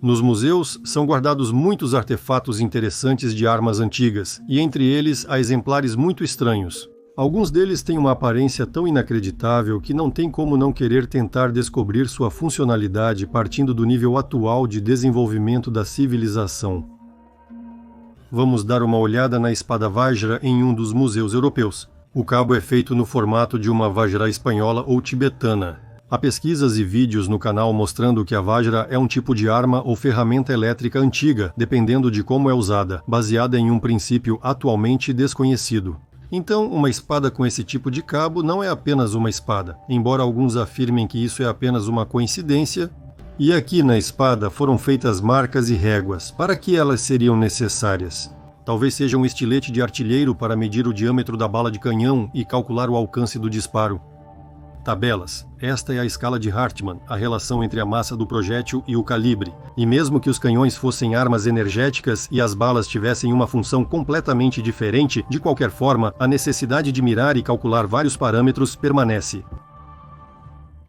Nos museus são guardados muitos artefatos interessantes de armas antigas, e entre eles há exemplares muito estranhos. Alguns deles têm uma aparência tão inacreditável que não tem como não querer tentar descobrir sua funcionalidade partindo do nível atual de desenvolvimento da civilização. Vamos dar uma olhada na espada Vajra em um dos museus europeus. O cabo é feito no formato de uma Vajra espanhola ou tibetana. Há pesquisas e vídeos no canal mostrando que a Vajra é um tipo de arma ou ferramenta elétrica antiga, dependendo de como é usada, baseada em um princípio atualmente desconhecido. Então, uma espada com esse tipo de cabo não é apenas uma espada, embora alguns afirmem que isso é apenas uma coincidência. E aqui na espada foram feitas marcas e réguas. Para que elas seriam necessárias? Talvez seja um estilete de artilheiro para medir o diâmetro da bala de canhão e calcular o alcance do disparo. Tabelas. Esta é a escala de Hartmann, a relação entre a massa do projétil e o calibre. E mesmo que os canhões fossem armas energéticas e as balas tivessem uma função completamente diferente, de qualquer forma, a necessidade de mirar e calcular vários parâmetros permanece.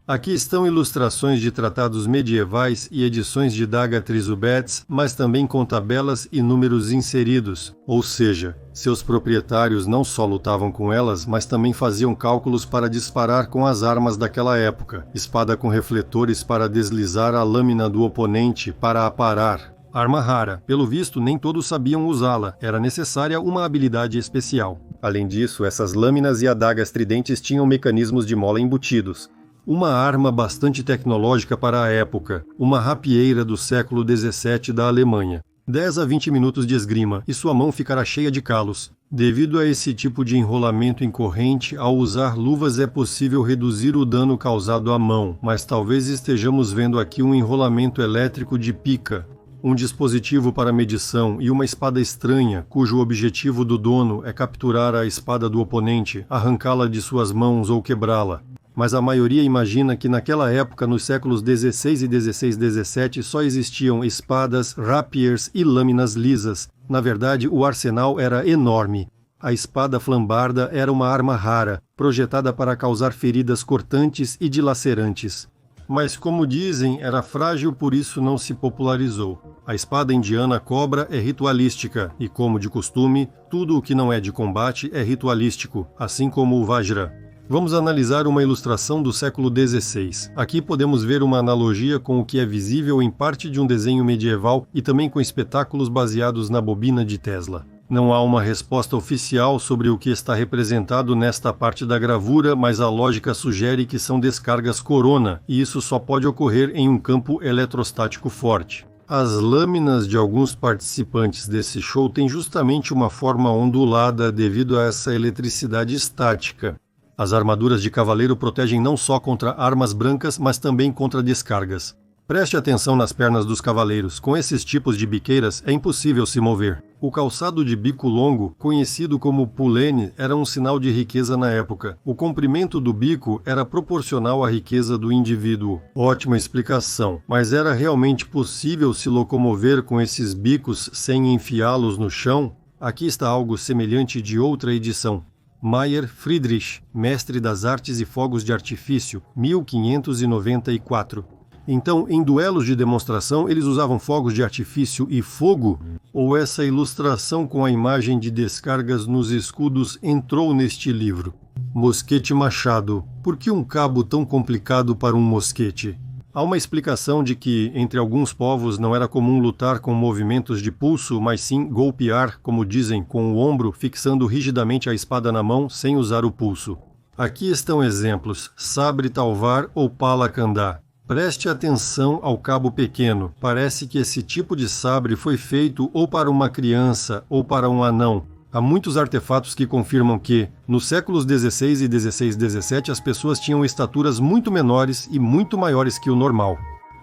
Aqui estão ilustrações de tratados medievais e edições de Daga Trizubets, mas também com tabelas e números inseridos, ou seja, seus proprietários não só lutavam com elas, mas também faziam cálculos para disparar com as armas daquela época, espada com refletores para deslizar a lâmina do oponente para aparar. Arma rara, pelo visto nem todos sabiam usá-la, era necessária uma habilidade especial. Além disso, essas lâminas e adagas tridentes tinham mecanismos de mola embutidos. Uma arma bastante tecnológica para a época, uma rapieira do século XVII da Alemanha. 10 a 20 minutos de esgrima e sua mão ficará cheia de calos. Devido a esse tipo de enrolamento em corrente, ao usar luvas é possível reduzir o dano causado à mão, mas talvez estejamos vendo aqui um enrolamento elétrico de pica, um dispositivo para medição e uma espada estranha, cujo objetivo do dono é capturar a espada do oponente, arrancá-la de suas mãos ou quebrá-la. Mas a maioria imagina que naquela época, nos séculos XVI e XVI-XVII, só existiam espadas, rapiers e lâminas lisas. Na verdade, o arsenal era enorme. A espada flambarda era uma arma rara, projetada para causar feridas cortantes e dilacerantes. Mas, como dizem, era frágil, por isso não se popularizou. A espada indiana cobra é ritualística, e como de costume, tudo o que não é de combate é ritualístico, assim como o Vajra. Vamos analisar uma ilustração do século XVI. Aqui podemos ver uma analogia com o que é visível em parte de um desenho medieval e também com espetáculos baseados na bobina de Tesla. Não há uma resposta oficial sobre o que está representado nesta parte da gravura, mas a lógica sugere que são descargas corona, e isso só pode ocorrer em um campo eletrostático forte. As lâminas de alguns participantes desse show têm justamente uma forma ondulada devido a essa eletricidade estática. As armaduras de cavaleiro protegem não só contra armas brancas, mas também contra descargas. Preste atenção nas pernas dos cavaleiros. Com esses tipos de biqueiras é impossível se mover. O calçado de bico longo, conhecido como pulene, era um sinal de riqueza na época. O comprimento do bico era proporcional à riqueza do indivíduo. Ótima explicação. Mas era realmente possível se locomover com esses bicos sem enfiá-los no chão? Aqui está algo semelhante de outra edição. Mayer Friedrich, mestre das artes e fogos de artifício, 1594. Então, em duelos de demonstração, eles usavam fogos de artifício e fogo? Ou essa ilustração com a imagem de descargas nos escudos entrou neste livro? Mosquete machado. Por que um cabo tão complicado para um mosquete? Há uma explicação de que, entre alguns povos, não era comum lutar com movimentos de pulso, mas sim golpear, como dizem, com o ombro, fixando rigidamente a espada na mão, sem usar o pulso. Aqui estão exemplos: sabre talvar ou pala candá. Preste atenção ao cabo pequeno. Parece que esse tipo de sabre foi feito ou para uma criança ou para um anão. Há muitos artefatos que confirmam que, nos séculos XVI e XVI-XVII, as pessoas tinham estaturas muito menores e muito maiores que o normal.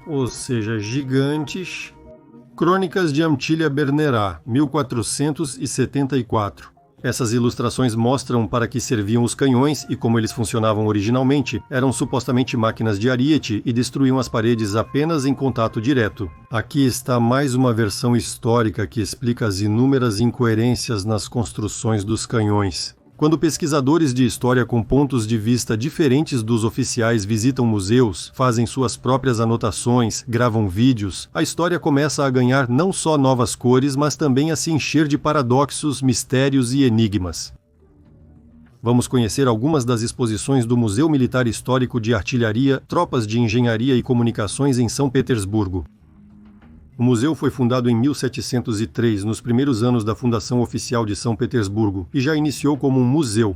Ou seja, gigantes. Crônicas de Amtília Bernerá, 1474. Essas ilustrações mostram para que serviam os canhões e como eles funcionavam originalmente. Eram supostamente máquinas de ariete e destruíam as paredes apenas em contato direto. Aqui está mais uma versão histórica que explica as inúmeras incoerências nas construções dos canhões. Quando pesquisadores de história com pontos de vista diferentes dos oficiais visitam museus, fazem suas próprias anotações, gravam vídeos, a história começa a ganhar não só novas cores, mas também a se encher de paradoxos, mistérios e enigmas. Vamos conhecer algumas das exposições do Museu Militar Histórico de Artilharia, Tropas de Engenharia e Comunicações em São Petersburgo. O museu foi fundado em 1703, nos primeiros anos da fundação oficial de São Petersburgo, e já iniciou como um museu.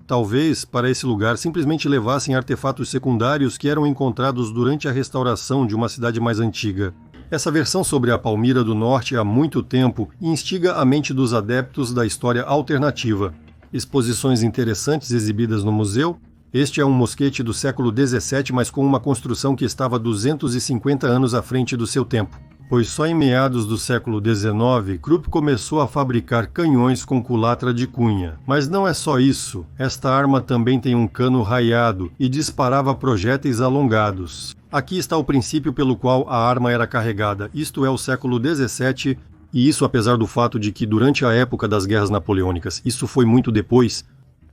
Talvez, para esse lugar, simplesmente levassem artefatos secundários que eram encontrados durante a restauração de uma cidade mais antiga. Essa versão sobre a Palmira do Norte há muito tempo instiga a mente dos adeptos da história alternativa. Exposições interessantes exibidas no museu. Este é um mosquete do século XVII, mas com uma construção que estava 250 anos à frente do seu tempo, pois só em meados do século XIX, Krupp começou a fabricar canhões com culatra de cunha. Mas não é só isso, esta arma também tem um cano raiado e disparava projéteis alongados. Aqui está o princípio pelo qual a arma era carregada, isto é o século XVII, e isso apesar do fato de que durante a época das guerras napoleônicas, isso foi muito depois,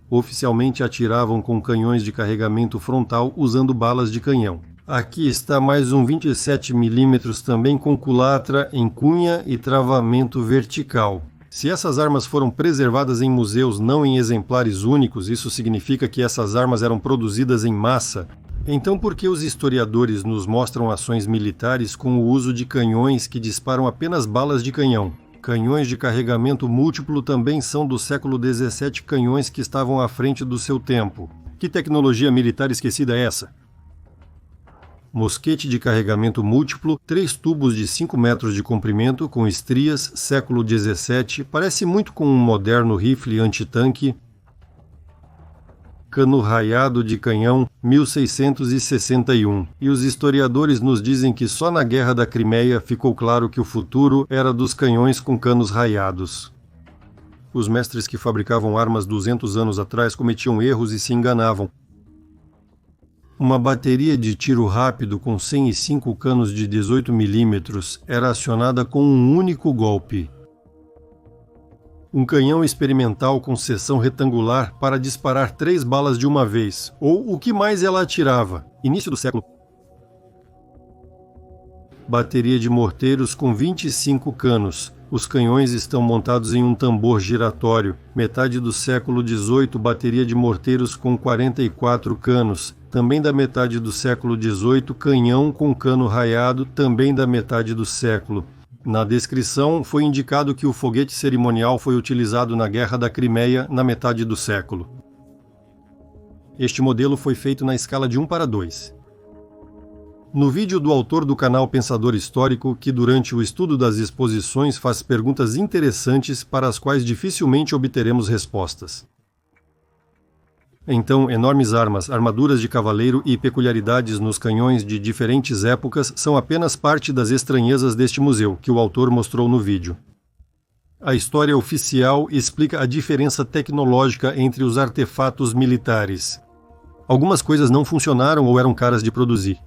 oficialmente atiravam com canhões de carregamento frontal usando balas de canhão. Aqui está mais um 27mm também com culatra em cunha e travamento vertical. Se essas armas foram preservadas em museus, não em exemplares únicos, isso significa que essas armas eram produzidas em massa. Então por que os historiadores nos mostram ações militares com o uso de canhões que disparam apenas balas de canhão? Canhões de carregamento múltiplo também são do século XVII canhões que estavam à frente do seu tempo. Que tecnologia militar esquecida é essa? Mosquete de carregamento múltiplo, 3 tubos de 5 metros de comprimento com estrias, século XVII, parece muito com um moderno rifle antitanque. Cano raiado de canhão, 1661. E os historiadores nos dizem que só na Guerra da Crimeia ficou claro que o futuro era dos canhões com canos raiados. Os mestres que fabricavam armas 200 anos atrás cometiam erros e se enganavam. Uma bateria de tiro rápido com 105 canos de 18mm era acionada com um único golpe. Um canhão experimental com seção retangular para disparar 3 balas de uma vez, ou o que mais ela atirava, início do século. Bateria de morteiros com 25 canos. Os canhões estão montados em um tambor giratório. Metade do século XVIII, bateria de morteiros com 44 canos. Também da metade do século XVIII, canhão com cano raiado, também da metade do século. Na descrição, foi indicado que o foguete cerimonial foi utilizado na Guerra da Crimeia na metade do século. Este modelo foi feito na escala de 1:2. No vídeo do autor do canal Pensador Histórico, que durante o estudo das exposições faz perguntas interessantes para as quais dificilmente obteremos respostas. Então, enormes armas, armaduras de cavaleiro e peculiaridades nos canhões de diferentes épocas são apenas parte das estranhezas deste museu, que o autor mostrou no vídeo. A história oficial explica a diferença tecnológica entre os artefatos militares. Algumas coisas não funcionaram ou eram caras de produzir.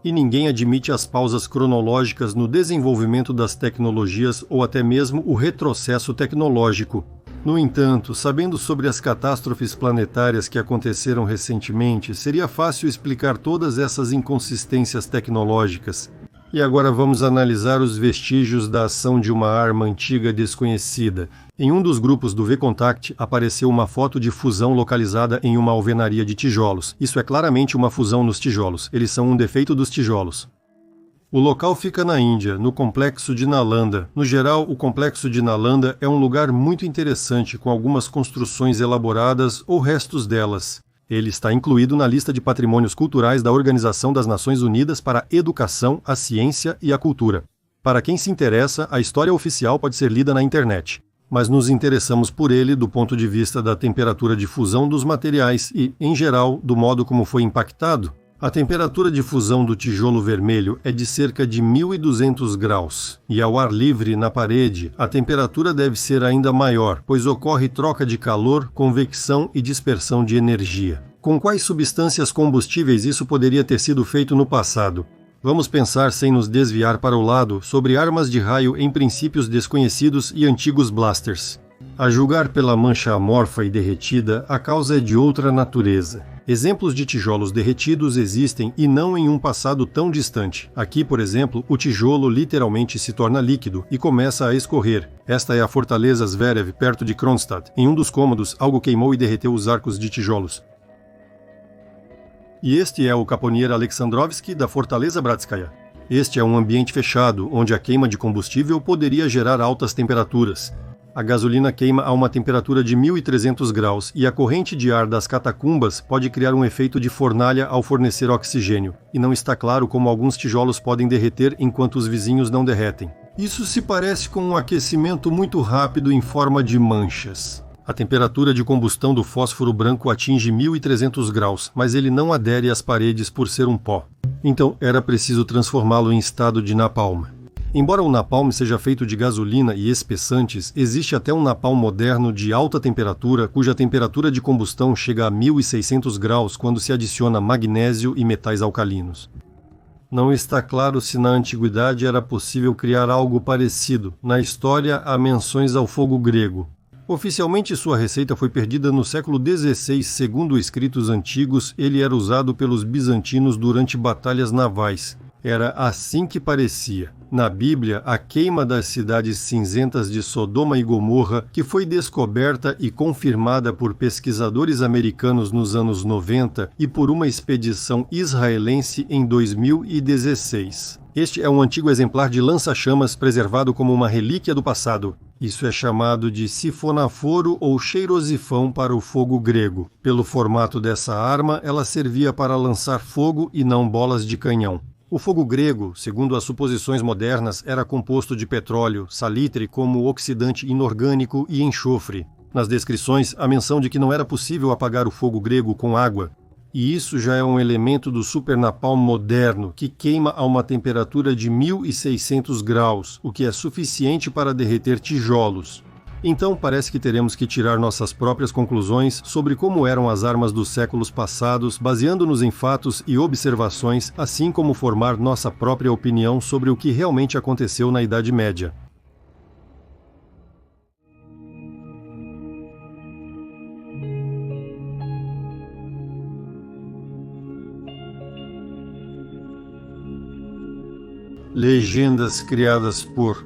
E ninguém admite as pausas cronológicas no desenvolvimento das tecnologias ou até mesmo o retrocesso tecnológico. No entanto, sabendo sobre as catástrofes planetárias que aconteceram recentemente, seria fácil explicar todas essas inconsistências tecnológicas. E agora vamos analisar os vestígios da ação de uma arma antiga desconhecida. Em um dos grupos do VKontakte apareceu uma foto de fusão localizada em uma alvenaria de tijolos. Isso é claramente uma fusão nos tijolos. Eles são um defeito dos tijolos. O local fica na Índia, no complexo de Nalanda. No geral, o complexo de Nalanda é um lugar muito interessante, com algumas construções elaboradas ou restos delas. Ele está incluído na lista de patrimônios culturais da Organização das Nações Unidas para a Educação, a Ciência e a Cultura. Para quem se interessa, a história oficial pode ser lida na internet, mas nos interessamos por ele do ponto de vista da temperatura de fusão dos materiais e, em geral, do modo como foi impactado. A temperatura de fusão do tijolo vermelho é de cerca de 1.200 graus, e ao ar livre na parede, a temperatura deve ser ainda maior, pois ocorre troca de calor, convecção e dispersão de energia. Com quais substâncias combustíveis isso poderia ter sido feito no passado? Vamos pensar sem nos desviar para o lado sobre armas de raio em princípios desconhecidos e antigos blasters. A julgar pela mancha amorfa e derretida, a causa é de outra natureza. Exemplos de tijolos derretidos existem e não em um passado tão distante. Aqui, por exemplo, o tijolo literalmente se torna líquido e começa a escorrer. Esta é a fortaleza Zverev, perto de Kronstadt. Em um dos cômodos, algo queimou e derreteu os arcos de tijolos. E este é o Caponier Alexandrovsky da Fortaleza Bratskaya. Este é um ambiente fechado, onde a queima de combustível poderia gerar altas temperaturas. A gasolina queima a uma temperatura de 1.300 graus e a corrente de ar das catacumbas pode criar um efeito de fornalha ao fornecer oxigênio, e não está claro como alguns tijolos podem derreter enquanto os vizinhos não derretem. Isso se parece com um aquecimento muito rápido em forma de manchas. A temperatura de combustão do fósforo branco atinge 1.300 graus, mas ele não adere às paredes por ser um pó. Então era preciso transformá-lo em estado de napalm. Embora o napalm seja feito de gasolina e espessantes, existe até um napalm moderno de alta temperatura, cuja temperatura de combustão chega a 1.600 graus quando se adiciona magnésio e metais alcalinos. Não está claro se na antiguidade era possível criar algo parecido. Na história, há menções ao fogo grego. Oficialmente, sua receita foi perdida no século XVI. Segundo escritos antigos, ele era usado pelos bizantinos durante batalhas navais. Era assim que parecia. Na Bíblia, a queima das cidades cinzentas de Sodoma e Gomorra, que foi descoberta e confirmada por pesquisadores americanos nos anos 90 e por uma expedição israelense em 2016. Este é um antigo exemplar de lança-chamas preservado como uma relíquia do passado. Isso é chamado de sifonaforo ou cheirosifão para o fogo grego. Pelo formato dessa arma, ela servia para lançar fogo e não bolas de canhão. O fogo grego, segundo as suposições modernas, era composto de petróleo, salitre como oxidante inorgânico e enxofre. Nas descrições, há menção de que não era possível apagar o fogo grego com água. E isso já é um elemento do supernapalm moderno, que queima a uma temperatura de 1.600 graus, o que é suficiente para derreter tijolos. Então parece que teremos que tirar nossas próprias conclusões sobre como eram as armas dos séculos passados, baseando-nos em fatos e observações, assim como formar nossa própria opinião sobre o que realmente aconteceu na Idade Média. Legendas criadas por